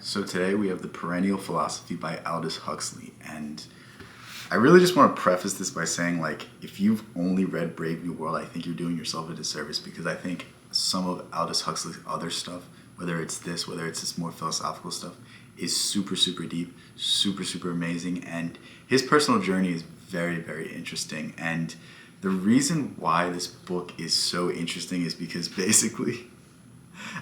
So today we have the Perennial Philosophy by Aldous Huxley, and I really just want to preface this by saying, if you've only read Brave New World, I think you're doing yourself a disservice, because I think some of Aldous Huxley's other stuff, whether it's this more philosophical stuff, is super, super deep, super, super amazing, and his personal journey is very, very interesting. And the reason why this book is so interesting is because basically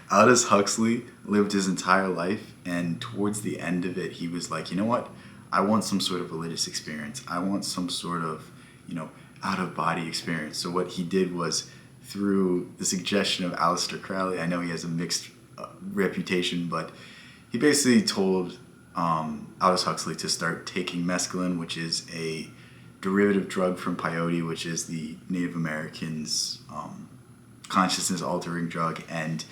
Aldous Huxley lived his entire life, and towards the end of it, he was like, you know what? I want some sort of religious experience. I want some sort of, out-of-body experience. So what he did was, through the suggestion of Aleister Crowley, I know he has a mixed reputation, but he basically told Aldous Huxley to start taking mescaline, which is a derivative drug from peyote, which is the Native Americans' consciousness-altering drug. And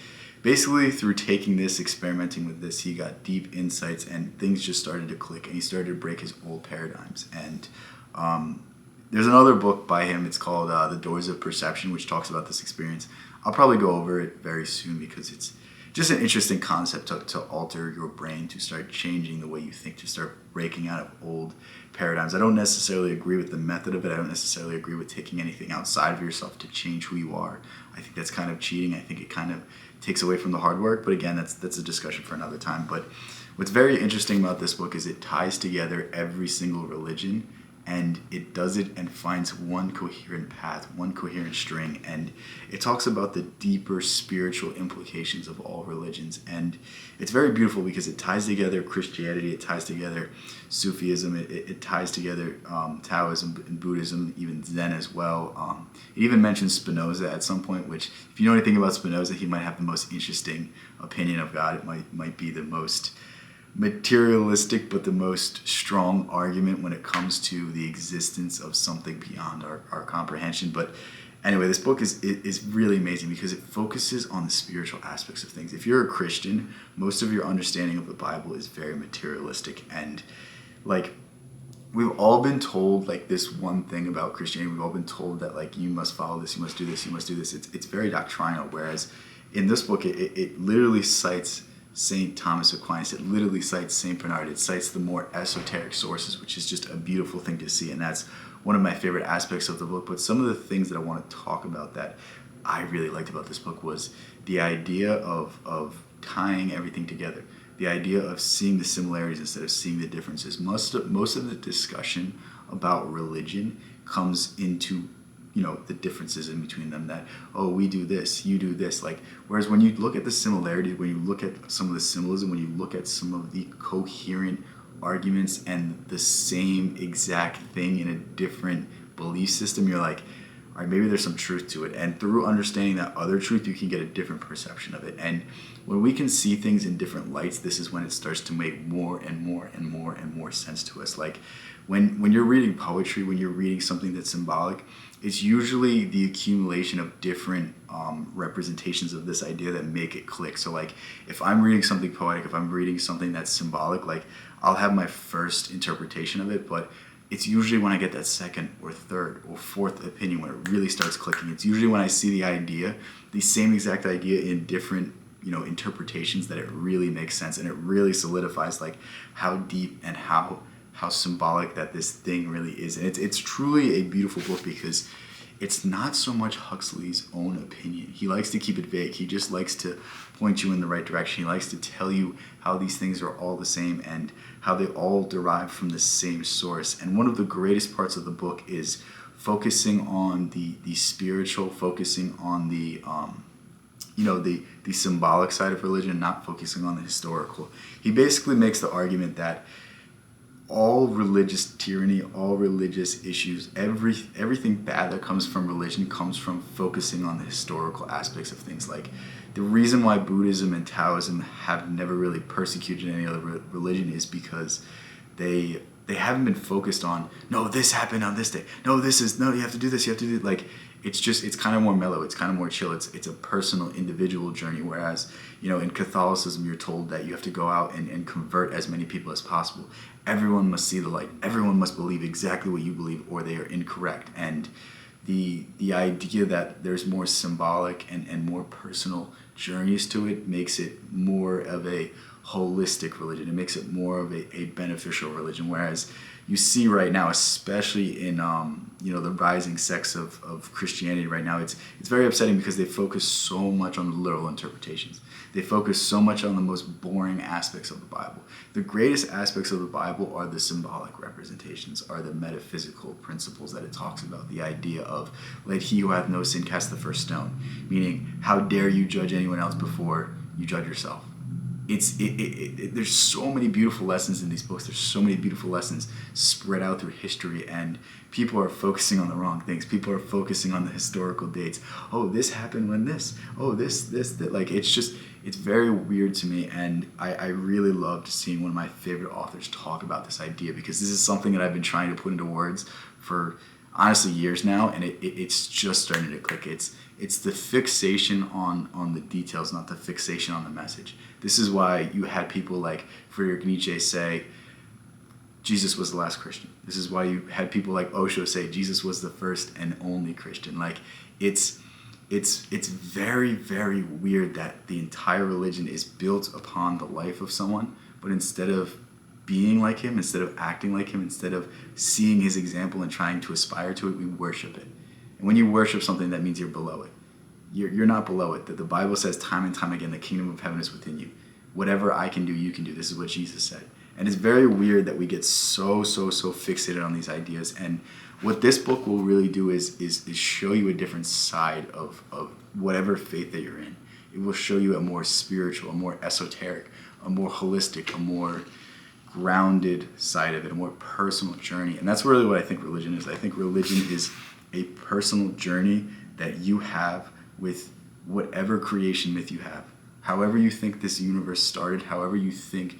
basically, through taking this, experimenting with this, he got deep insights, and things just started to click, and he started to break his old paradigms. And there's another book by him. It's called The Doors of Perception, which talks about this experience. I'll probably go over it very soon because it's just an interesting concept to alter your brain, to start changing the way you think, to start breaking out of old paradigms. I don't necessarily agree with the method of it. I don't necessarily agree with taking anything outside of yourself to change who you are. I think that's kind of cheating. I think it kind of takes away from the hard work. But again, that's a discussion for another time. But what's very interesting about this book is it ties together every single religion, and it does it and finds one coherent path, one coherent string, and it talks about the deeper spiritual implications of all religions. And it's very beautiful because it ties together Christianity, it ties together Sufism, it ties together Taoism and Buddhism, even Zen as well. It even mentions Spinoza at some point, which, if you know anything about Spinoza, he might have the most interesting opinion of God. It might be the most materialistic but the most strong argument when it comes to the existence of something beyond our comprehension. But anyway, this book is really amazing because it focuses on the spiritual aspects of things. If you're a Christian, most of your understanding of the Bible is very materialistic, and we've all been told this one thing about Christianity. We've all been told that you must follow this, you must do this, you must do this. It's very doctrinal, whereas in this book it literally cites St. Thomas Aquinas, it literally cites St. Bernard, it cites the more esoteric sources, which is just a beautiful thing to see, and that's one of my favorite aspects of the book. But some of the things that I want to talk about that I really liked about this book was the idea of tying everything together, the idea of seeing the similarities instead of seeing the differences. Most of the discussion about religion comes into the differences in between them, that, oh, we do this, you do this. Whereas when you look at the similarities, when you look at some of the symbolism, when you look at some of the coherent arguments and the same exact thing in a different belief system, you're like, all right, maybe there's some truth to it. And through understanding that other truth, you can get a different perception of it. And when we can see things in different lights, this is when it starts to make more and more and more and more sense to us. When you're reading poetry, when you're reading something that's symbolic, it's usually the accumulation of different representations of this idea that make it click. So if I'm reading something poetic, if I'm reading something that's symbolic, I'll have my first interpretation of it, but it's usually when I get that second or third or fourth opinion when it really starts clicking. It's usually when I see the idea, the same exact idea in different interpretations, that it really makes sense, and it really solidifies how deep and how symbolic that this thing really is. And it's truly a beautiful book because it's not so much Huxley's own opinion. He likes to keep it vague. He just likes to point you in the right direction. He likes to tell you how these things are all the same and how they all derive from the same source. And one of the greatest parts of the book is focusing on the spiritual, focusing on the symbolic side of religion, not focusing on the historical. He basically makes the argument that all religious tyranny, all religious issues, everything bad that comes from religion comes from focusing on the historical aspects of things. The reason why Buddhism and Taoism have never really persecuted any other religion is because they haven't been focused on, no, this happened on this day, no, you have to do this, you have to do it's kind of more mellow, it's kind of more chill, it's a personal, individual journey. Whereas in Catholicism, you're told that you have to go out and convert as many people as possible. Everyone must see the light, everyone must believe exactly what you believe or they are incorrect. And the idea that there's more symbolic and more personal journeys to it makes it more of a holistic religion. It makes it more of a beneficial religion. Whereas you see right now, especially in the rising sects of Christianity right now, it's very upsetting because they focus so much on the literal interpretations. They focus so much on the most boring aspects of the Bible. The greatest aspects of the Bible are the symbolic representations, are the metaphysical principles that it talks about. The idea of, let he who hath no sin cast the first stone, meaning, how dare you judge anyone else before you judge yourself. There's so many beautiful lessons in these books. There's so many beautiful lessons spread out through history, and people are focusing on the wrong things. People are focusing on the historical dates. Oh, this happened when this. Oh, that. Like, it's very weird to me, and I really loved seeing one of my favorite authors talk about this idea, because this is something that I've been trying to put into words for honestly years now, and it's just starting to click. It's the fixation on the details, not the fixation on the message. This is why you had people like Friedrich Nietzsche say Jesus was the last Christian. This is why you had people like Osho say Jesus was the first and only Christian. Like, it's very, very weird that the entire religion is built upon the life of someone, but instead of being like him, instead of acting like him, instead of seeing his example and trying to aspire to it, we worship it. And when you worship something, that means you're below it. You're not below it. The Bible says time and time again, the kingdom of heaven is within you. Whatever I can do, you can do. This is what Jesus said. And it's very weird that we get so fixated on these ideas. And what this book will really do is show you a different side of whatever faith that you're in. It will show you a more spiritual, a more esoteric, a more holistic, a more grounded side of it, a more personal journey. And that's really what I think religion is. I think religion is a personal journey that you have with whatever creation myth you have. However you think this universe started, however you think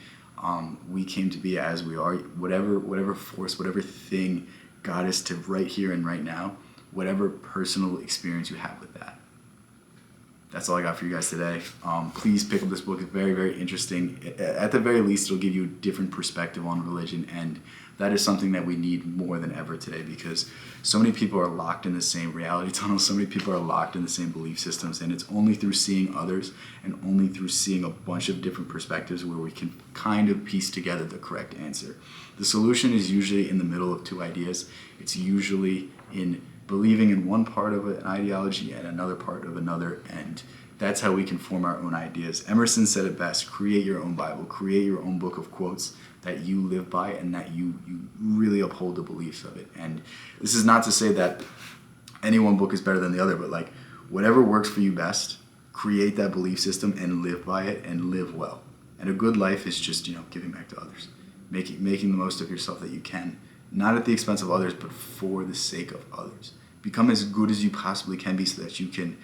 we came to be as we are, whatever force, whatever thing got us to right here and right now, whatever personal experience you have with that. That's all I got for you guys today. Please pick up this book. It's very, very interesting. At the very least, it'll give you a different perspective on religion, and that is something that we need more than ever today, because so many people are locked in the same reality tunnel. So many people are locked in the same belief systems, and it's only through seeing others and only through seeing a bunch of different perspectives where we can kind of piece together the correct answer. The solution is usually in the middle of two ideas. It's usually in believing in one part of an ideology and another part of another, and that's how we can form our own ideas. Emerson said it best: create your own Bible, create your own book of quotes that you live by and that you really uphold the beliefs of it. And this is not to say that any one book is better than the other, but like, whatever works for you best, create that belief system and live by it and live well. And a good life is just, giving back to others, making the most of yourself that you can, not at the expense of others, but for the sake of others. Become as good as you possibly can be so that you can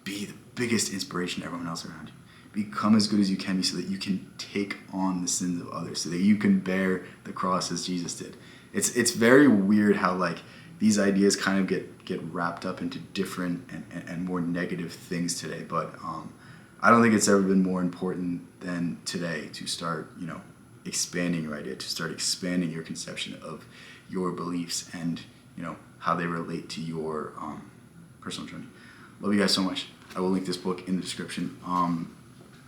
be the biggest inspiration to everyone else around you. Become as good as you can be so that you can take on the sins of others, so that you can bear the cross as Jesus did. It's very weird how like these ideas kind of get wrapped up into different and more negative things today, but I don't think it's ever been more important than today to start, expanding your idea, to start expanding your conception of your beliefs and, how they relate to your personal journey. Love you guys so much. I will link this book in the description.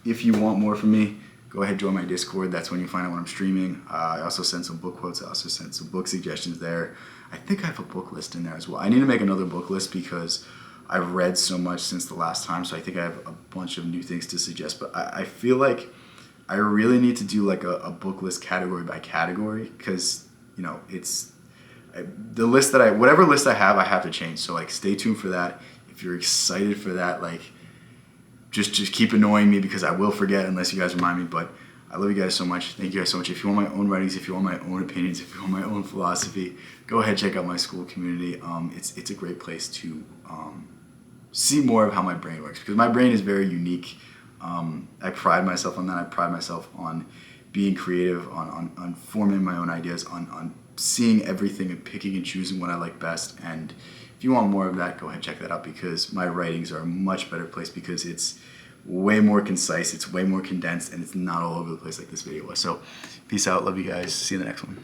If you want more from me, go ahead, join my Discord. That's when you find out when I'm streaming. I also send some book quotes. I also send some book suggestions there. I think I have a book list in there as well. I need to make another book list because I've read so much since the last time, so I think I have a bunch of new things to suggest. But I feel like I really need to do like a book list category by category, because it's the list that whatever list I have to change. So like, stay tuned for that. If you're excited for that, like, just keep annoying me because I will forget unless you guys remind me. But I love you guys so much. Thank you guys so much. If you want my own writings, if you want my own opinions, if you want my own philosophy, go ahead, check out my school community. It's a great place to see more of how my brain works, because my brain is very unique. I pride myself on that. I pride myself on being creative, on forming my own ideas, on seeing everything and picking and choosing what I like best. And if you want more of that, go ahead and check that out, because my writings are a much better place, because it's way more concise, it's way more condensed, and it's not all over the place like this video was. So peace out, love you guys, see you in the next one.